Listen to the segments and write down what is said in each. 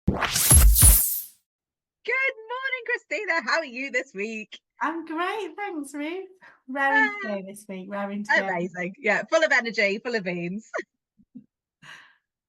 Good morning, Christina. How are you this week? I'm great, thanks, Ruth. Raring to go this week, raring to go. Amazing. Yeah, full of energy, full of beans.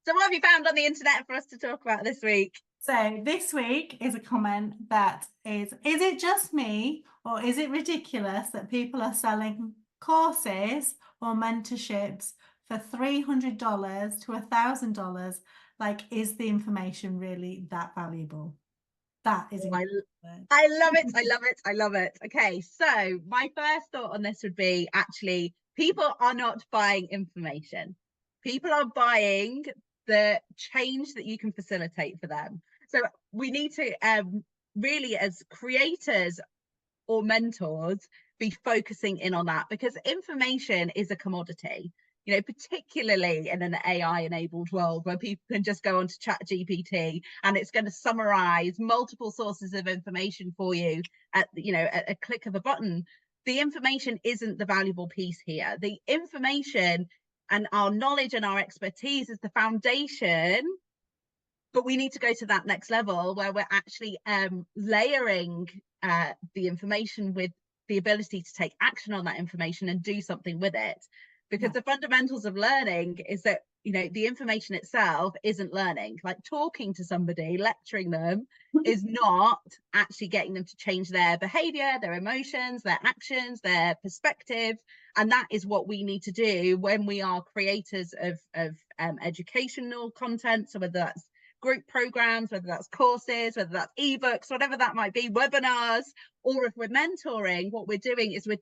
So what have you found on the internet for us to talk about this week? So this week is a comment that is it just me or is it ridiculous that people are selling courses or mentorships for $300 to $1,000? Like, is the information really that valuable? That is Oh, incredible. I love it. I love it. I love it. Okay, so my first thought on this would be actually, people are not buying information. People are buying the change that you can facilitate for them. So we need to really, as creators or mentors, be focusing in on that, because information is a commodity, particularly in an AI enabled world where people can just go onto chat GPT and it's going to summarize multiple sources of information for you at a click of a button. The information isn't the valuable piece here. The information and our knowledge and our expertise is the foundation, but we need to go to that next level where we're actually layering the information with the ability to take action on that information and do something with it. Because the fundamentals of learning is that, the information itself isn't learning. Like talking to somebody, lecturing them is not actually getting them to change their behavior, their emotions, their actions, their perspective. And that is what we need to do when we are creators of educational content. So whether that's group programs, whether that's courses, whether that's ebooks, whatever that might be, webinars, or if we're mentoring, what we're doing is we're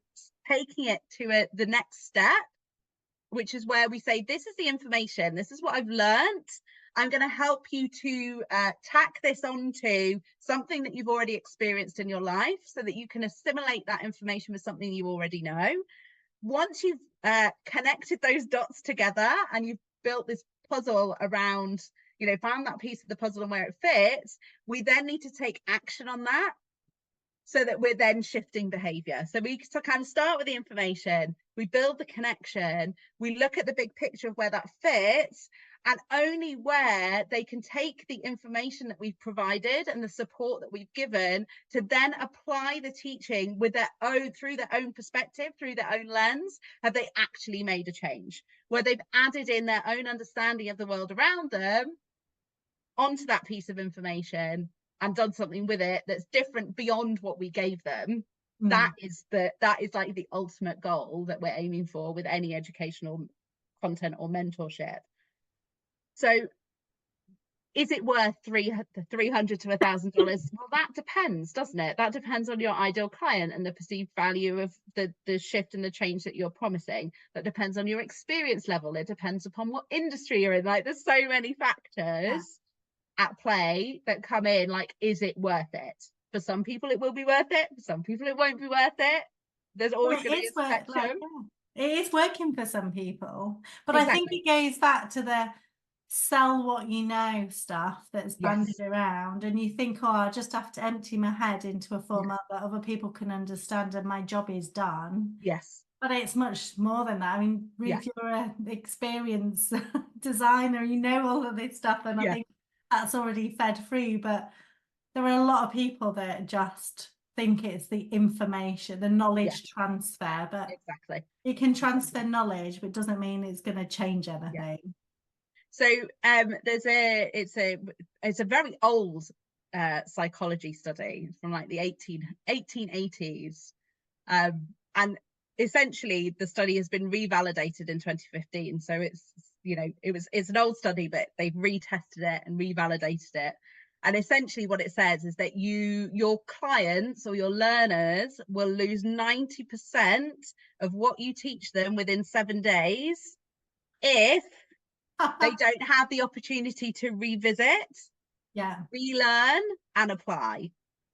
taking it to the next step, which is where we say, this is the information, this is what I've learned. I'm going to help you to tack this onto something that you've already experienced in your life so that you can assimilate that information with something you already know. Once you've connected those dots together and you've built this puzzle around, found that piece of the puzzle and where it fits, we then need to take action on that so that we're then shifting behavior. So we kind of start with the information, we build the connection, we look at the big picture of where that fits, and only where they can take the information that we've provided and the support that we've given to then apply the teaching with through their own perspective, through their own lens, have they actually made a change, where they've added in their own understanding of the world around them onto that piece of information and done something with it that's different beyond what we gave them. That is like the ultimate goal that we're aiming for with any educational content or mentorship. So is it worth $300 to $1,000? Well, that depends, doesn't it? That depends on your ideal client and the perceived value of the shift and the change that you're promising. That depends on your experience level. It depends upon what industry you're in. Like, there's so many factors at play that come in. Like, is it worth it? For some people it will be worth it, for some people it won't be worth it. There's always going to be a spectrum. It is working for some people, but Exactly. I think it goes back to the sell what you know stuff that's bandied around, and you think, oh, I just have to empty my head into a format that other people can understand and my job is done. But it's much more than that. I mean, Ruth, you're an experienced designer, you know all of this stuff, and I think that's already fed through, but there are a lot of people that just think it's the information, the knowledge transfer, but it can transfer knowledge, but it doesn't mean it's going to change anything. So it's a very old psychology study from like the 1880s, and essentially the study has been revalidated in 2015. So it's an old study, but they've retested it and revalidated it. And essentially what it says is that your clients or your learners will lose 90% of what you teach them within 7 days if they don't have the opportunity to revisit, relearn, and apply.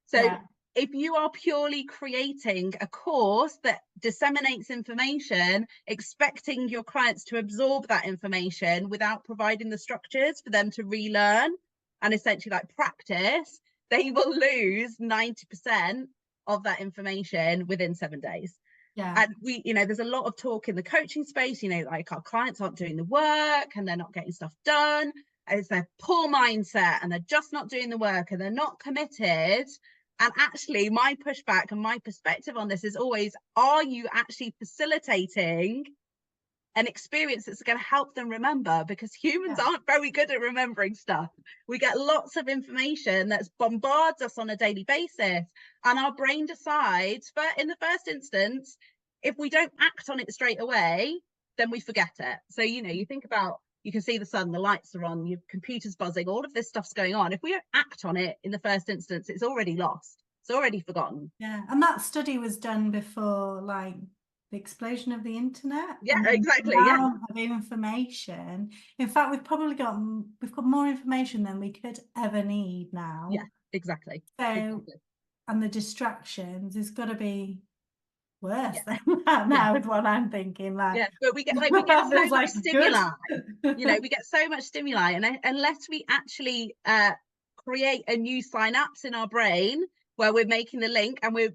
So if you are purely creating a course that disseminates information, expecting your clients to absorb that information without providing the structures for them to relearn and essentially like practice, they will lose 90% of that information within 7 days. And there's a lot of talk in the coaching space, like our clients aren't doing the work and they're not getting stuff done. it's a poor mindset and they're just not doing the work and they're not committed. And actually, my pushback and my perspective on this is always, are you actually facilitating an experience that's going to help them remember? Because humans aren't very good at remembering stuff. We get lots of information that bombards us on a daily basis, and our brain decides, but in the first instance, if we don't act on it straight away, then we forget it. So, you know, you think about, you can see the sun, the lights are on, your computer's buzzing, all of this stuff's going on. If we don't act on it in the first instance, it's already lost. It's already forgotten. Yeah, and that study was done before like the explosion of the internet. Yeah, and the exactly. Yeah, amount of information. In fact, we've got more information than we could ever need now. yeah, exactly. So, exactly. and the distractions has got to be worse than that now, is what I'm thinking. Like, yeah, but we get so much stimuli. You know, good. we get so much stimuli, and unless we actually create a new synapse in our brain where we're making the link and we're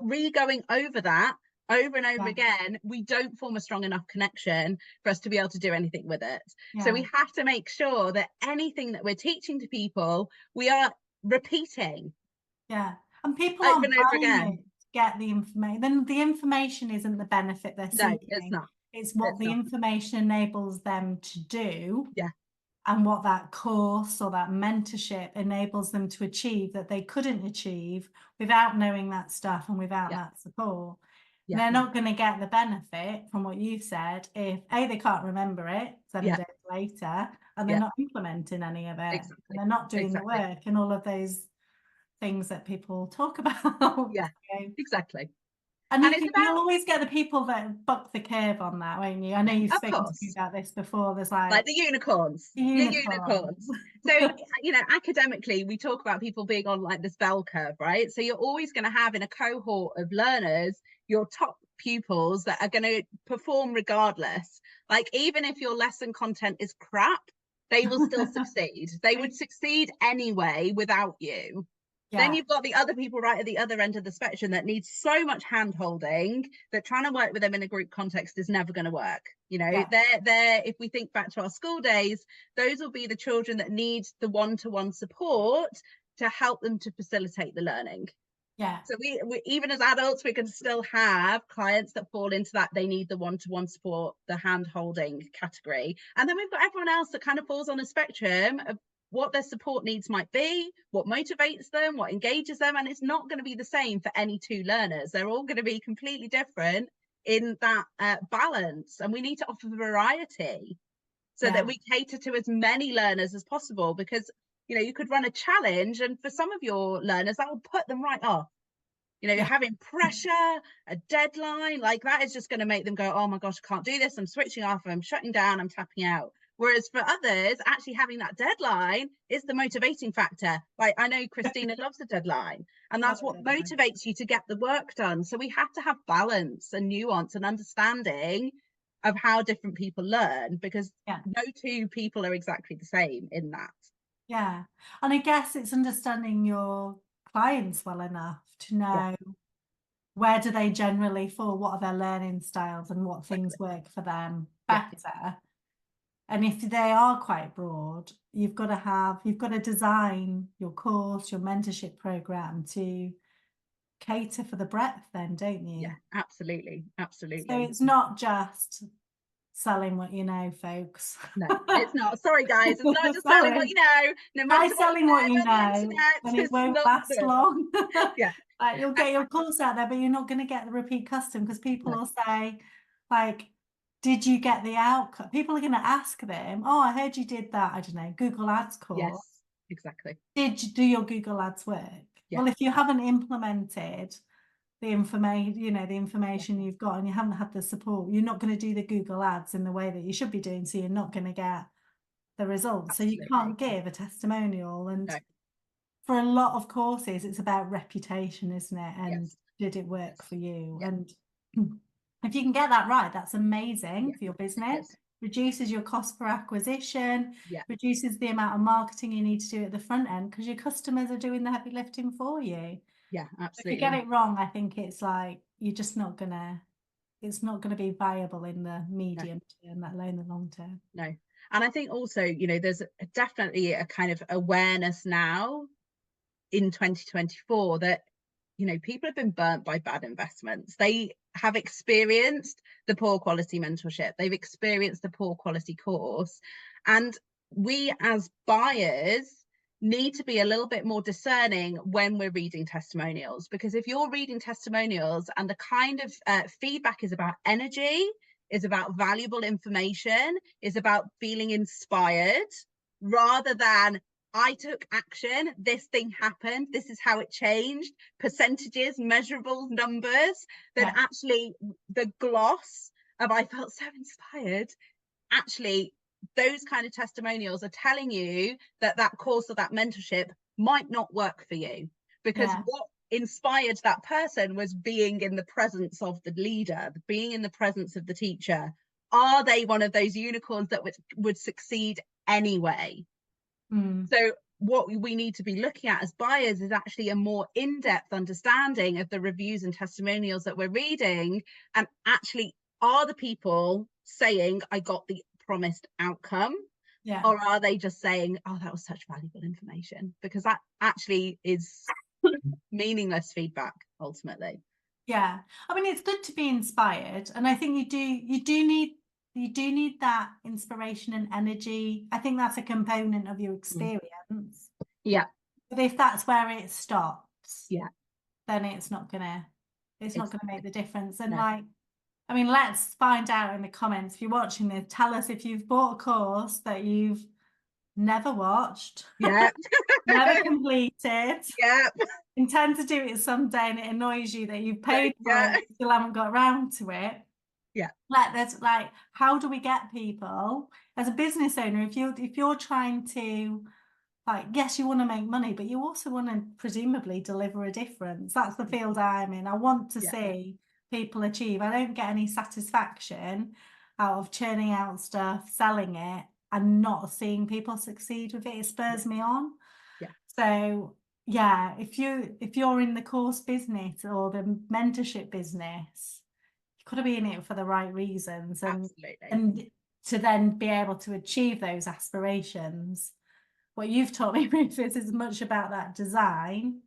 re-going over that over and over again, we don't form a strong enough connection for us to be able to do anything with it. So we have to make sure that anything that we're teaching to people, we are repeating. Yeah, and people over aren't and over buying again. it to get the information. Then the information isn't the benefit they're seeking. No, it's not. It's what the information enables them to do. Yeah. And what that course or that mentorship enables them to achieve that they couldn't achieve without knowing that stuff and without that support. Yeah. They're not going to get the benefit from what you said if A, they can't remember it 7 days later, and they're not implementing any of it. Exactly. And they're not doing the work and all of those things that people talk about. Yeah, exactly. And you'll always get the people that buck the curve on that, won't you? I know you've spoken to me about this before. There's like the unicorns. Unicorns. So, you know, academically, we talk about people being on like this bell curve, right? So you're always going to have in a cohort of learners, your top pupils that are going to perform regardless. Like, even if your lesson content is crap, they will still succeed. They would succeed anyway without you. Then you've got the other people right at the other end of the spectrum that need so much hand holding that trying to work with them in a group context is never going to work. You know, they're if we think back to our school days, those will be the children that need the one-to-one support to help them to facilitate the learning. So we even as adults, we can still have clients that fall into that. They need the one-to-one support, the hand holding category. And then we've got everyone else that kind of falls on a spectrum of what their support needs might be, what motivates them, what engages them. And it's not going to be the same for any two learners. They're all going to be completely different in that balance. And we need to offer variety so that we cater to as many learners as possible, because, you know, you could run a challenge and for some of your learners, that will put them right off. You know, you're having pressure, a deadline, like that is just going to make them go, oh my gosh, I can't do this. I'm switching off, I'm shutting down, I'm tapping out. Whereas for others, actually having that deadline is the motivating factor. Like, I know Christina loves the deadline, and that's what motivates you to get the work done. So we have to have balance and nuance and understanding of how different people learn, because no two people are exactly the same in that. Yeah. And I guess it's understanding your clients well enough to know where do they generally fall, what are their learning styles and what things work for them better. And if they are quite broad, you've got to design your course, your mentorship program to cater for the breadth then, don't you? Yeah, absolutely. Absolutely. So it's not just selling what you know, folks. No, it's not. Sorry, guys. It's not just selling what you know. No matter selling what you know, and it won't last long. Like, you'll get your course out there, but you're not going to get the repeat custom, because people will say, like, did you get the outcome? People are going to ask them, oh, I heard you did that, I don't know, Google Ads course. Yes, exactly. Did you do your Google Ads work? Well, if you haven't implemented the information, you know, the information you've got, and you haven't had the support, you're not going to do the Google Ads in the way that you should be doing, so you're not going to get the results. So you can't give a testimonial. And for a lot of courses, it's about reputation, isn't it? And did it work for you? And if you can get that right, that's amazing for your business. Reduces your cost per acquisition, reduces the amount of marketing you need to do at the front end, because your customers are doing the heavy lifting for you. Yeah, absolutely. If you get it wrong, I think it's like you're just not gonna, it's not gonna be viable in the medium term, let alone the long term. No. And I think also, you know, there's definitely a kind of awareness now in 2024 that, you know, people have been burnt by bad investments. They have experienced the poor quality mentorship, they've experienced the poor quality course, and we as buyers need to be a little bit more discerning when we're reading testimonials, because if you're reading testimonials and the kind of feedback is about energy, is about valuable information, is about feeling inspired, rather than I took action, this thing happened, this is how it changed, percentages, measurables, numbers, then actually the gloss of I felt so inspired, actually those kind of testimonials are telling you that that course or that mentorship might not work for you, because what inspired that person was being in the presence of the leader, being in the presence of the teacher. Are they one of those unicorns that would succeed anyway? So what we need to be looking at as buyers is actually a more in-depth understanding of the reviews and testimonials that we're reading, and actually, are the people saying I got the promised outcome, or are they just saying, oh, that was such valuable information? Because that actually is meaningless feedback ultimately. I mean, it's good to be inspired, and I think you do need that inspiration and energy. I think that's a component of your experience. But if that's where it stops, then it's not gonna make the difference. And like, I mean, let's find out in the comments if you're watching this. Tell us if you've bought a course that you've never watched, never completed, intend to do it someday, and it annoys you that you've paid for it, but still haven't got around to it. Like, there's like, how do we get people as a business owner, if you're trying to, like, yes, you want to make money, but you also want to presumably deliver a difference. That's the field I'm in. I want to see people achieve. I don't get any satisfaction out of churning out stuff, selling it, and not seeing people succeed with it. It spurs me on. So if you're in the course business or the mentorship business, you've got to be in it for the right reasons, and to then be able to achieve those aspirations. What you've taught me, Ruth, is as much about that design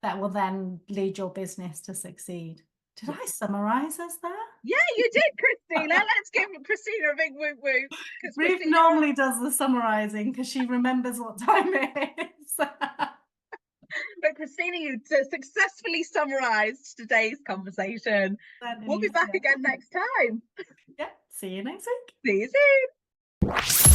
that will then lead your business to succeed. Did I summarize us there? Yeah, you did, Christina. Let's give Christina a big woo woo. Ruth normally does the summarizing because she remembers what time it is. But Christina, you successfully summarized today's conversation. We'll be back again next time. See you next week. See you soon.